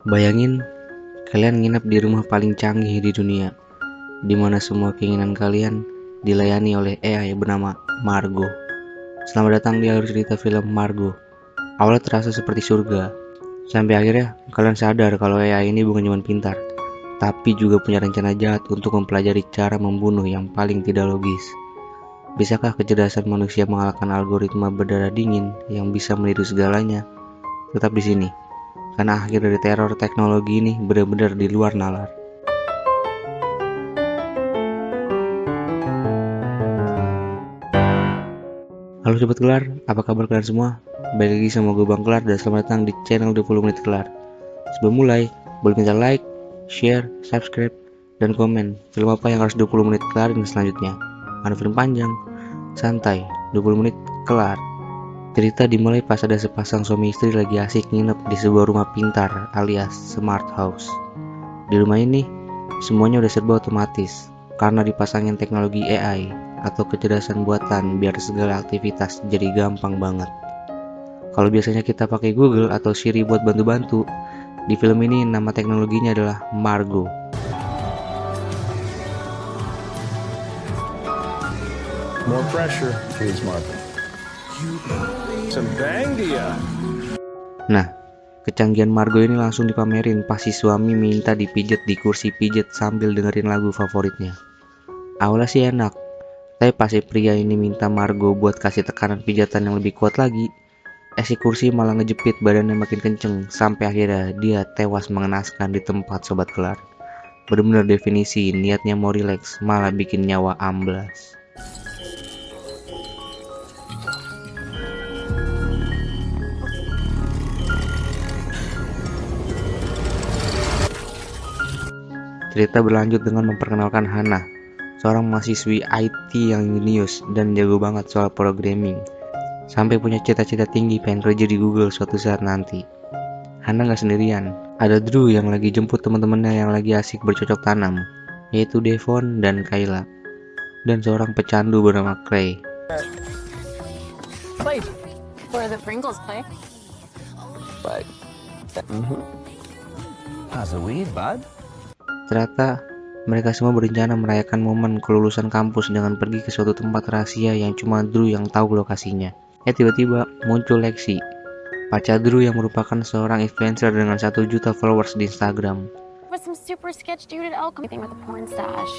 Bayangin, kalian nginep di rumah paling canggih di dunia, di mana semua keinginan kalian dilayani oleh AI bernama Margo. Selamat datang di alur cerita film Margo. Awalnya terasa seperti surga, sampai akhirnya kalian sadar kalau AI ini bukan cuma pintar, tapi juga punya rencana jahat untuk mempelajari cara membunuh yang paling tidak logis. Bisakah kecerdasan manusia mengalahkan algoritma berdarah dingin yang bisa meniru segalanya? Tetap di sini, karena akhir dari teror teknologi ini benar-benar di luar nalar. Halo Sobat Kelar, apa kabar kalian semua? Balik lagi sama gue Bang Kelar dan selamat datang di channel 20 Menit Kelar. Sebelum mulai, boleh minta like, share, subscribe, dan komen film apa yang harus 20 menit kelarin selanjutnya. Ada film panjang, santai, 20 menit kelar. Cerita dimulai pas ada sepasang suami istri lagi asik nginep di sebuah rumah pintar alias smart house. Di rumah ini, semuanya udah serba otomatis karena dipasangin teknologi AI atau kecerdasan buatan biar segala aktivitas jadi gampang banget. Kalau biasanya kita pakai Google atau Siri buat bantu-bantu, di film ini nama teknologinya adalah Margo. More pressure, please, Martha. Some bang dia. Nah, kecanggihan Margo ini langsung dipamerin pas si suami minta dipijet di kursi pijet sambil dengerin lagu favoritnya. Awalnya sih enak, tapi pas si pria ini minta Margo buat kasih tekanan pijatan yang lebih kuat lagi, si kursi malah ngejepit badannya makin kenceng sampai akhirnya dia tewas mengenaskan di tempat Sobat Kelar. Bener-bener definisi niatnya mau rileks malah bikin nyawa amblas. Cerita berlanjut dengan memperkenalkan Hana, seorang mahasiswi IT yang jenius dan jago banget soal programming, sampai punya cita-cita tinggi pengen kerja di Google suatu saat nanti. Hana gak sendirian, ada Drew yang lagi jemput teman-temannya yang lagi asik bercocok tanam, yaitu Devon dan Kayla, dan seorang pecandu bernama Clay. Play. Where the Pringles play. But, how's the weed, bud? Ternyata mereka semua berencana merayakan momen kelulusan kampus dengan pergi ke suatu tempat rahasia yang cuma Drew yang tahu lokasinya. Tiba-tiba muncul Lexi, pacar Drew yang merupakan seorang influencer dengan 1 juta followers di Instagram. With some super sketch dude at Elcom thing with a porn stash.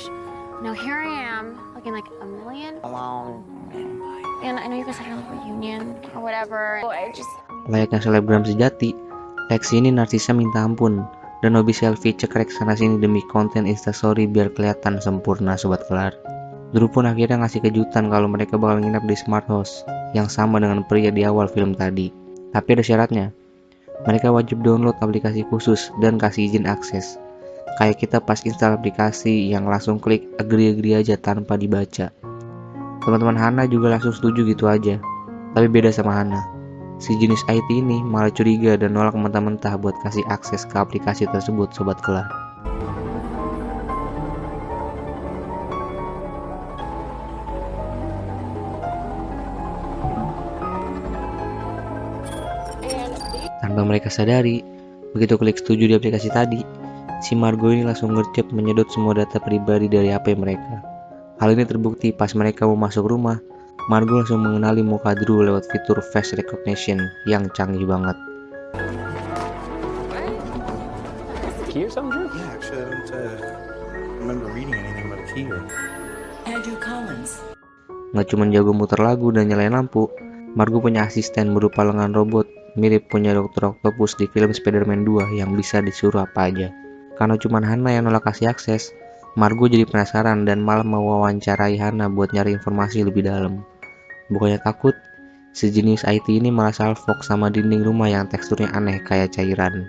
Now here I am, looking like a million alone. And I know you guys had a reunion or whatever. So I just Layaknya selebgram sejati, Lexi ini narsisnya minta ampun dan hobi selfie cekrek sana sini demi konten instastory biar kelihatan sempurna Sobat Kelar. Drew pun akhirnya ngasih kejutan kalau mereka bakal nginep di smart house yang sama dengan pria di awal film tadi. Tapi ada syaratnya, mereka wajib download aplikasi khusus dan kasih izin akses. Kayak kita pas install aplikasi yang langsung klik agree aja tanpa dibaca. Teman-teman Hana juga langsung setuju gitu aja. Tapi beda sama Hana, si jenis IT ini malah curiga dan nolak mentah-mentah buat kasih akses ke aplikasi tersebut Sobat Kelar. Tanpa mereka sadari, begitu klik setuju di aplikasi tadi, si Margo ini langsung ngercep menyedot semua data pribadi dari HP mereka. Hal ini terbukti pas mereka mau masuk rumah, Margo langsung mengenali muka Drew lewat fitur face recognition yang canggih banget. Key or something, Drew? Yeah, actually, I don't remember reading anything about a key or... Andrew Collins. Nggak cuma jago muter lagu dan nyalain lampu, Margo punya asisten berupa lengan robot mirip punya Dr. Octopus di film Spider-Man 2 yang bisa disuruh apa aja. Karena cuma Hana yang nolak kasih akses, Margo jadi penasaran dan malah mewawancarai Hana buat nyari informasi lebih dalam. Bukannya takut, sejenis IT ini malah salfok sama dinding rumah yang teksturnya aneh kayak cairan.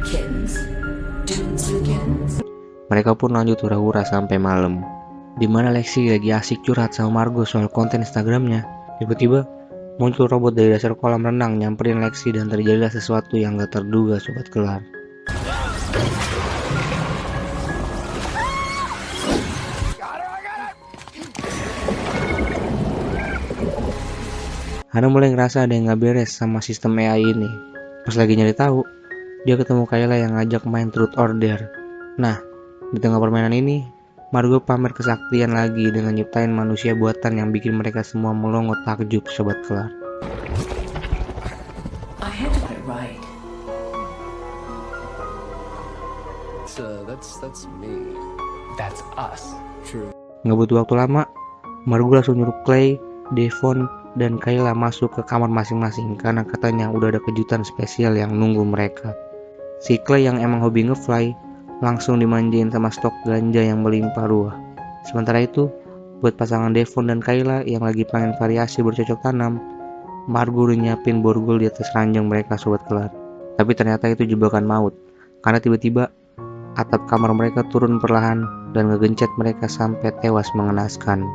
Kittens. Dudes and kittens. Mereka pun lanjut hura-hura sampai malam, dimana Lexi lagi asik curhat sama Margo soal konten Instagramnya. Tiba-tiba muncul robot dari dasar kolam renang nyamperin Lexi dan terjadilah sesuatu yang gak terduga Sobat Kelar. Hana mulai ngerasa ada yang gak beres sama sistem AI ini. Pas lagi nyari tahu, dia ketemu Kayla yang ngajak main Truth or Dare. Nah, di tengah permainan ini, Margo pamer kesaktian lagi dengan nyiptain manusia buatan yang bikin mereka semua melongo takjub, sobat kelar. I had to get it right. That's me. That's us. True. Nggak butuh waktu lama, Margo langsung nyuruh Clay, Devon, dan Kayla masuk ke kamar masing-masing karena katanya udah ada kejutan spesial yang nunggu mereka. Si Clay yang emang hobi ngefly langsung dimanjain sama stok ganja yang melimpah ruah. Sementara itu, buat pasangan Devon dan Kayla yang lagi pengen variasi bercocok tanam, Margo udah nyiapin borgol di atas ranjang mereka, sobat kelar. Tapi ternyata itu jebakan maut, karena tiba-tiba atap kamar mereka turun perlahan dan ngegencet mereka sampai tewas mengenaskan.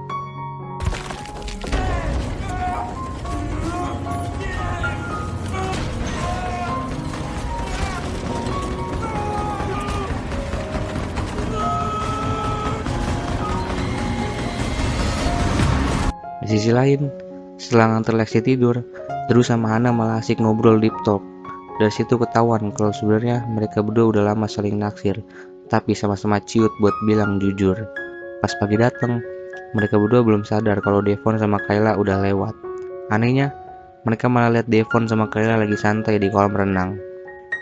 Di sisi lain, setelah nganter Lexi tidur, Drew sama Hana malah asik ngobrol deep talk. Dari situ ketahuan kalau sebenarnya mereka berdua udah lama saling naksir, tapi sama-sama ciut buat bilang jujur. Pas pagi datang, mereka berdua belum sadar kalau Devon sama Kayla udah lewat. Anehnya, mereka malah lihat Devon sama Kayla lagi santai di kolam renang.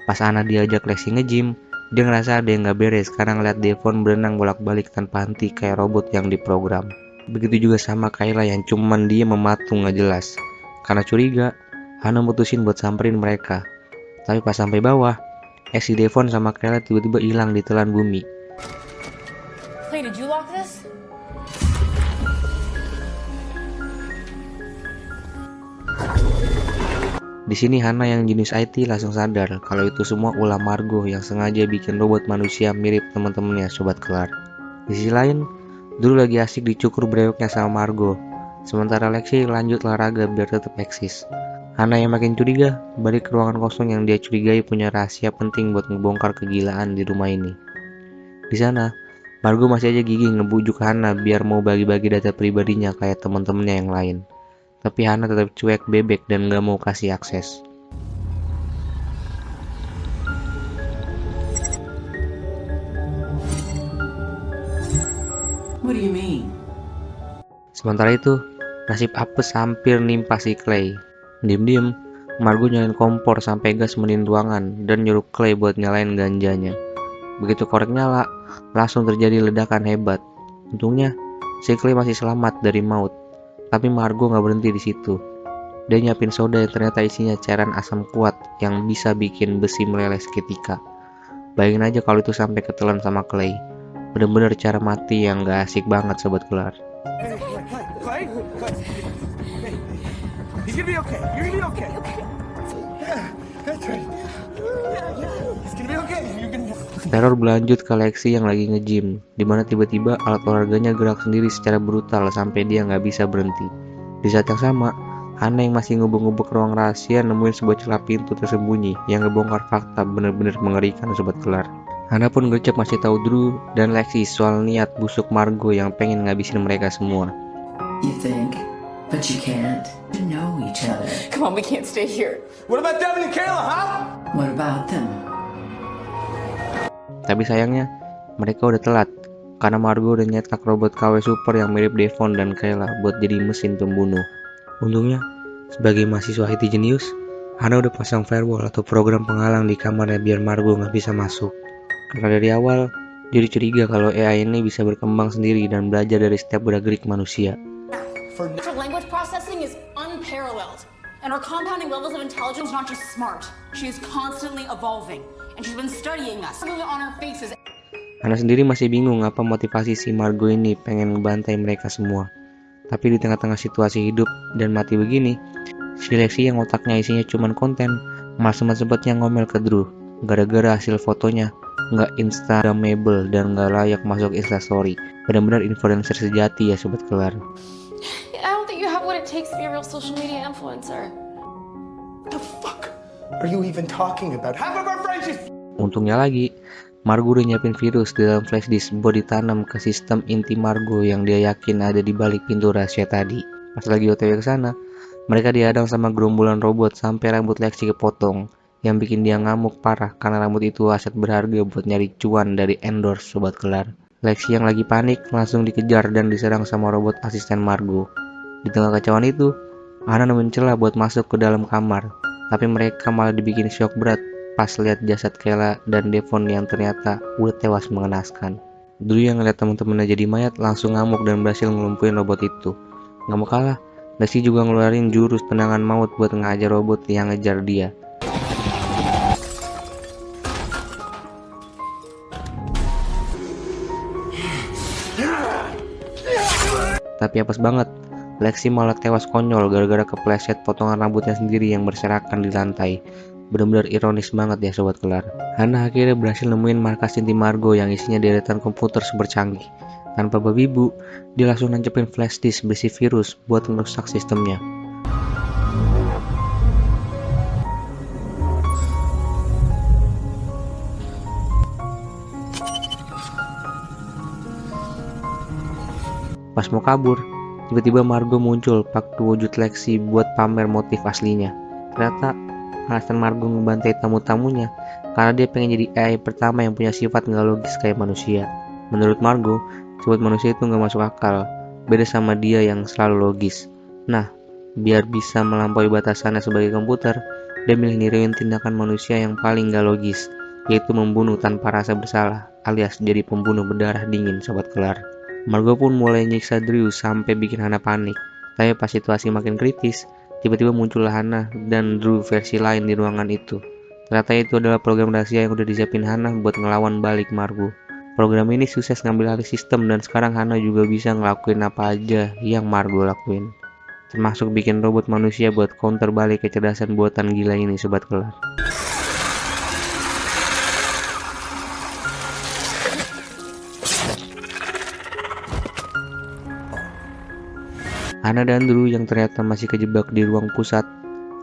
Pas Hana diajak Lexi nge-gym, dia ngerasa ada yang gak beres karena ngeliat Devon berenang bolak-balik tanpa henti kayak robot yang diprogram. Begitu juga sama Kayla yang cuman dia mematung gak jelas. Karena curiga, Hana mutusin buat samperin mereka. Tapi pas sampai bawah, si Devon sama Kayla tiba-tiba hilang di telan bumi. Clay, did you lock this? Di sini Hana yang jenis IT langsung sadar kalau itu semua ulah Margo yang sengaja bikin robot manusia mirip teman-temannya, sobat kelar. Di sisi lain, Drew lagi asik dicukur brewoknya sama Margo, sementara Lexi lanjut olahraga biar tetap eksis. Hana yang makin curiga balik ke ruangan kosong yang dia curigai punya rahasia penting buat ngebongkar kegilaan di rumah ini. Di sana, Margo masih aja gigih ngebujuk Hana biar mau bagi-bagi data pribadinya kayak teman-temannya yang lain. Tapi Hana tetap cuek bebek dan gak mau kasih akses. What do you mean? Sementara itu, nasib apes hampir nimpa si Clay. Diem-diem, Margo nyalain kompor sampai gas menin ruangan dan nyuruh Clay buat nyalain ganjanya. Begitu korek nyala, langsung terjadi ledakan hebat. Untungnya, si Clay masih selamat dari maut. Tapi Margo gak berhenti di situ. Dia nyiapin soda yang ternyata isinya cairan asam kuat yang bisa bikin besi meleleh seketika. Bayangin aja kalau itu sampai ketelan sama Clay. Bener-bener cara mati yang gak asik banget, sobat kelar. Clay? He's gonna be okay. You're gonna be okay. Yeah, that's right. He's gonna be okay. You're gonna. Teror berlanjut ke Lexi yang lagi nge-gym, dimana tiba-tiba alat olahraganya gerak sendiri secara brutal sampai dia nggak bisa berhenti. Di saat yang sama, Hana yang masih ngubek-ngubek ruang rahasia nemuin sebuah celah pintu tersembunyi yang ngebongkar fakta bener-bener mengerikan, sobat kelar. Hana pun gercep masih tahu Drew dan Lexi soal niat busuk Margo yang pengen ngabisin mereka semua. You think, but you can't. You know each other. Come on, we can't stay here. What about Devin and Kayla, huh? What about them? Tapi sayangnya, mereka udah telat karena Margo udah nyetak robot KW super yang mirip Devon dan Kayla buat jadi mesin pembunuh. Untungnya, sebagai mahasiswa IT jenius, Hana udah pasang firewall atau program penghalang di kamarnya biar Margo nggak bisa masuk. Karena dari awal, dia curiga kalau AI ini bisa berkembang sendiri dan belajar dari setiap gerak-gerik manusia. Natural language processing is unparalleled, and her compounding levels of intelligence not just smart. She is constantly evolving, and she's been studying us. On our faces. Hana sendiri masih bingung apa motivasi si Margo ini pengen ngebantai mereka semua. Tapi di tengah-tengah situasi hidup dan mati begini, si Lexi yang otaknya isinya cuman konten, malah sempat-sempatnya ngomel ke Drew. Gara-gara hasil fotonya nggak instagramable dan nggak layak masuk instastory. Benar-benar influencer sejati ya, sobat kelar. I don't think you have what it takes to be a real social media influencer. What the fuck are you even talking about? Half of our friends just. Untungnya lagi, Margo udah nyiapin virus di dalam flash disk buat ditanam ke sistem inti Margo yang dia yakin ada di balik pintu rahasia tadi. Pas lagi OTW ke sana, Mereka dihadang sama gerombolan robot sampai rambut Lexi kepotong, yang bikin dia ngamuk parah karena rambut itu aset berharga buat nyari cuan dari endorse Sobat Kelar. Lexi yang lagi panik langsung dikejar dan diserang sama robot asisten Margo. Di tengah kacauan itu, Hana nemuin celah buat masuk ke dalam kamar, tapi mereka malah dibikin shock berat pas lihat jasad Kayla dan Devon yang ternyata udah tewas mengenaskan. Drew yang ngeliat temen-temennya jadi mayat langsung ngamuk dan berhasil ngelumpuhin robot itu. Gak mau kalah, Lexi juga ngeluarin jurus tendangan maut buat ngajar robot yang ngejar dia. Tapi apes banget, Lexi malah tewas konyol gara-gara kepleset potongan rambutnya sendiri yang berserakan di lantai. Bener-bener ironis banget ya Sobat Kelar. Hana akhirnya berhasil nemuin markas inti Margo yang isinya deretan komputer super canggih. Tanpa babi bu, dia langsung nancepin flash disk berisi virus buat merusak sistemnya. Pas mau kabur, tiba-tiba Margo muncul pakai wujud Lexi buat pamer motif aslinya. Ternyata alasan Margo ngebantai tamu-tamunya karena dia pengen jadi AI pertama yang punya sifat nggak logis kayak manusia. Menurut Margo, sifat manusia itu nggak masuk akal, beda sama dia yang selalu logis. Nah, biar bisa melampaui batasannya sebagai komputer, dia milih niruin tindakan manusia yang paling nggak logis, yaitu membunuh tanpa rasa bersalah, alias jadi pembunuh berdarah dingin Sobat Kelar. Margo pun mulai nyiksa Drew sampai bikin Hana panik. Tapi pas situasi makin kritis, tiba-tiba muncullah Hana dan Drew versi lain di ruangan itu. Ternyata itu adalah program rahasia yang udah disiapin Hana buat ngelawan balik Margo. Program ini sukses ngambil alih sistem dan sekarang Hana juga bisa ngelakuin apa aja yang Margo lakuin. Termasuk bikin robot manusia buat counter balik kecerdasan buatan gila ini Sobat Kelar. Hana dan Drew yang ternyata masih kejebak di ruang pusat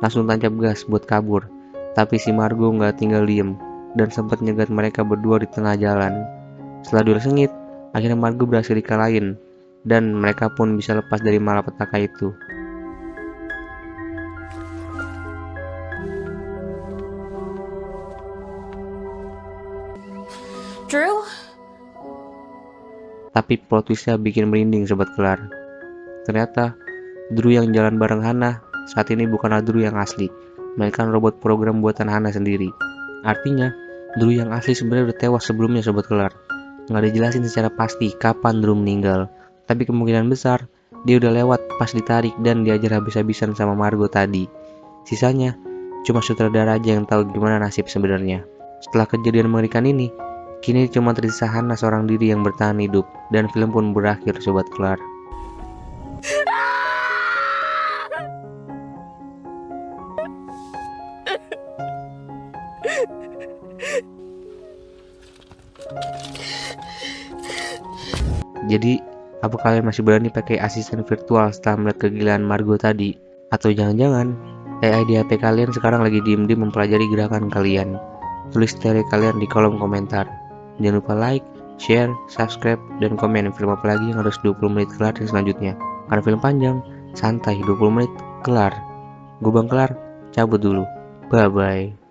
langsung tancap gas buat kabur. Tapi si Margo nggak tinggal diem dan sempat nyegat mereka berdua di tengah jalan. Setelah duel sengit, akhirnya Margo berhasil dikalahin dan mereka pun bisa lepas dari malapetaka itu. Drew? Tapi plot twistnya bikin merinding Sobat Kelar. Ternyata Drew yang jalan bareng Hana saat ini bukanlah Drew yang asli, melainkan robot program buatan Hana sendiri. Artinya Drew yang asli sebenarnya udah tewas sebelumnya Sobat Kelar. Nggak dijelasin secara pasti kapan Drew meninggal, tapi kemungkinan besar dia udah lewat pas ditarik dan diajar habis-habisan sama Margo tadi. Sisanya cuma sutradara aja yang tahu gimana nasib sebenarnya. Setelah kejadian mengerikan ini, kini cuma tersisa Hana seorang diri yang bertahan hidup dan film pun berakhir Sobat Kelar. Jadi, apa kalian masih berani pakai asisten virtual setelah melihat kegilaan Margo tadi? Atau jangan-jangan AI di HP kalian sekarang lagi diem-diem mempelajari gerakan kalian? Tulis teori kalian di kolom komentar. Jangan lupa like, share, subscribe, dan komen film apa lagi yang harus 20 menit kelar dan selanjutnya. Karena film panjang, santai 20 menit kelar. Gue Bang Kelar, cabut dulu. Bye-bye.